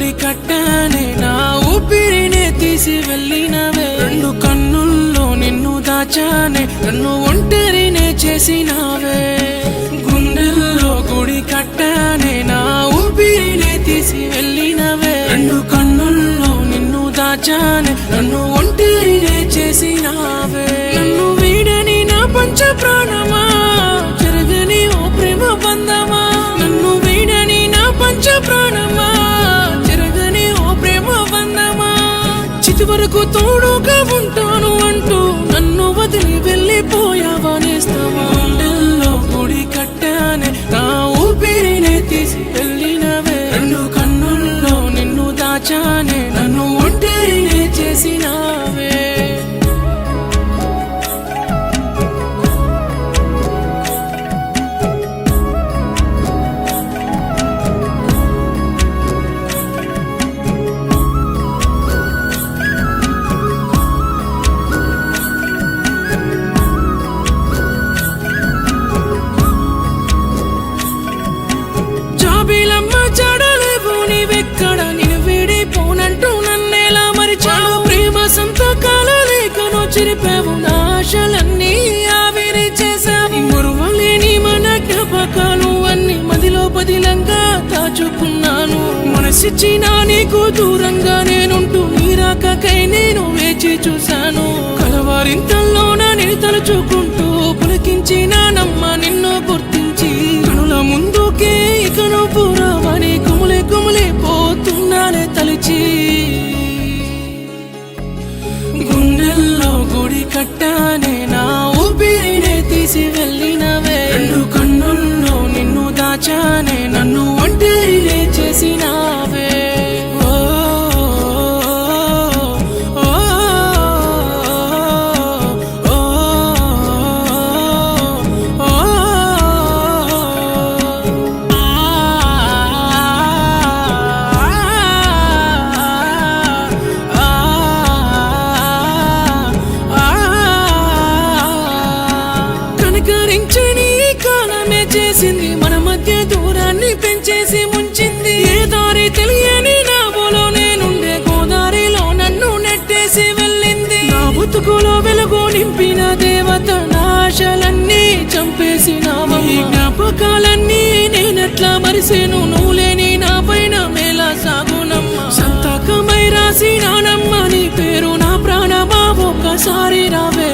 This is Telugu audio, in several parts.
గుడి కట్టానే నా ఊపిరినే తీసి వెళ్ళినవే రెండు కన్నుల్లో నిన్ను దాచానే నన్ను ఒంటరినే చేసినావే గుండెల్లో గుడి కట్టానే నా ఊపిరినే తీసి వెళ్ళినవే రెండు కన్నుల్లో నిన్ను దాచానే నన్ను ఒంటరినే చేసినావే నన్ను వీడని నా పంచ ప్రాణమా జరగని ఓ ప్రేమ బంధమా నన్ను వీడని నా పంచ ప్రాణమా జరగని ఓ ప్రేమ బంధమా చితి వరకు తోడుగా ఉంటాను అంటూ నన్ను వదిలి వెళ్ళిపోయావా నేస్తావా గుండెల్లో గుడి కట్టానే నా ఊపిరినే తీసి వెళ్ళినవే రెండు కన్నుల్లో నిన్ను దాచానే నన్ను ఒంటరినే చేసినావే జాబిలమ్మ చాడలేవు నీవెక్కడ నేను వీడిపోనంటూ నన్నేలా మరిచావు ప్రేమ సంతకాల లేఖను చిరిపావు నా ఆశలన్నీ ఆవిరి చేశావు మురువలేని మన జ్ఞాపకాలు అన్ని మదిలో పదిలంగా దాచుకున్నాను మనసిచ్చిన నీకు దూరంగా నేనుంటూ నీ రాకకై నేను వేచి చూశాను కలవారింతల్లోన నేను తలుచుకుంటూ పులకించిన నమ్మ నిన్ను గుర్తించి కనుల ముందుకే ఇకను పురావని కుములే కుములే పోతున్నానే తలిచి గుండెల్లో గుడి కట్టానే నా ఊపిరినే తీసి వెళ్ళినవే రెండు కన్నుల్లో నిన్ను దాచానే నన్ను ఒంటరినే చేసినావే కనికరించని కాలమే చేసింది మన మధ్య దూరాన్ని పెంచేసి ముంచింది ఏ దారి తెలియని నావలో నేనుండే గోదారిలో నన్ను నెట్టేసి వెళ్ళింది నా బతుకులో వెలుగు నింపిన దేవత నా ఆశలన్నీ చంపేసినావా ఈ జ్ఞాపకాలన్నీ నేనెట్లా మరిసేను నువ్వు లేని నా పైన మేలా సాగునమ్మా సంతకమై రాసినానమ్మ నీ పేరు నా ప్రాణమా ఒక్కసారి రావే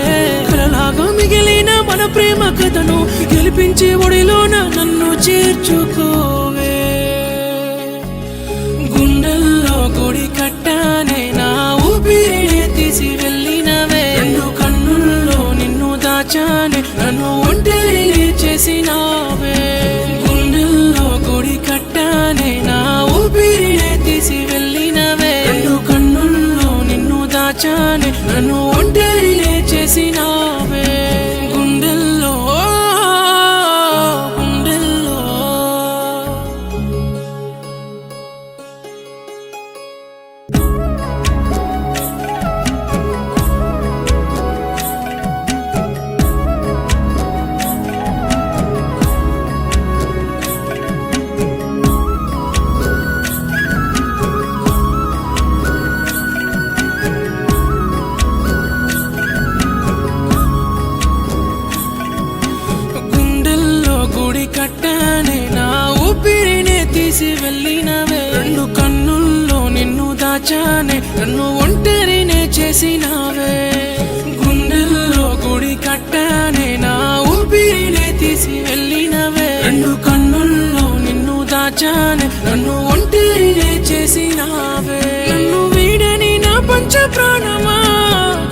కలలాగా మిగిలిన మన ప్రేమ కథను గెలిపించి ఒడిలోన నన్ను చేర్చుకోవే గుండెల్లో గుడి కట్టానే నా ఊపిరినే తీసి వెళ్ళినవే రెండు కన్నుల్లో నిన్ను దాచానే నన్ను ఒంటరినే చేసినావే గుండెల్లో గుడి కట్టానే నా ఊపిరినే తీసి వెళ్ళినవే రెండు కన్నుల్లో నిన్ను దాచానే నన్ను ఒంటరినే చేసినావే గుండెల్లో గుండెల్లో గుడి కట్టానే నా ఊపిరినే తీసి వెళ్ళినవే రెండు కన్నుల్లో నిన్ను దాచానే నన్ను ఒంటరినే చేసినావే గుండెల్లో గుడి కట్టానే నా ఊపిరినే తీసి వెళ్ళినవే రెండు కన్నుల్లో నిన్ను దాచానే నన్ను ఒంటరినే చేసినావే నన్ను వీడని నా పంచ ప్రాణమా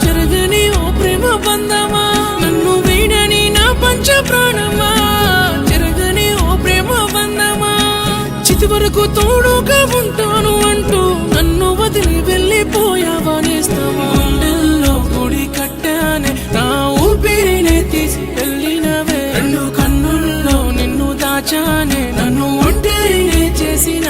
జరగని ఓ ప్రేమ బంధమా నన్ను వీడని నా పంచ ప్రాణమా చితి వరకు తోడుగా ఉంటాను అంటూ నన్ను వదిలి వెళ్ళిపోయావా నేస్తావా గుండెల్లో గుడి కట్టానే నా ఊపిరినే తీసి వెళ్ళినవే రెండు కన్నుల్లో నిన్ను దాచానే నన్ను ఒంటరినే చేసిన